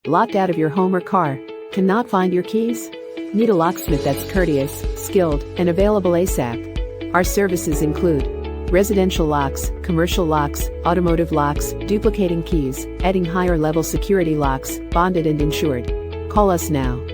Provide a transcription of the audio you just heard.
Locked out of your home or car? Cannot find your keys? Need a locksmith that's courteous, skilled, and available ASAP? Our services include residential locks, commercial locks, automotive locks, duplicating keys, adding higher level security locks, bonded and insured. Call us now.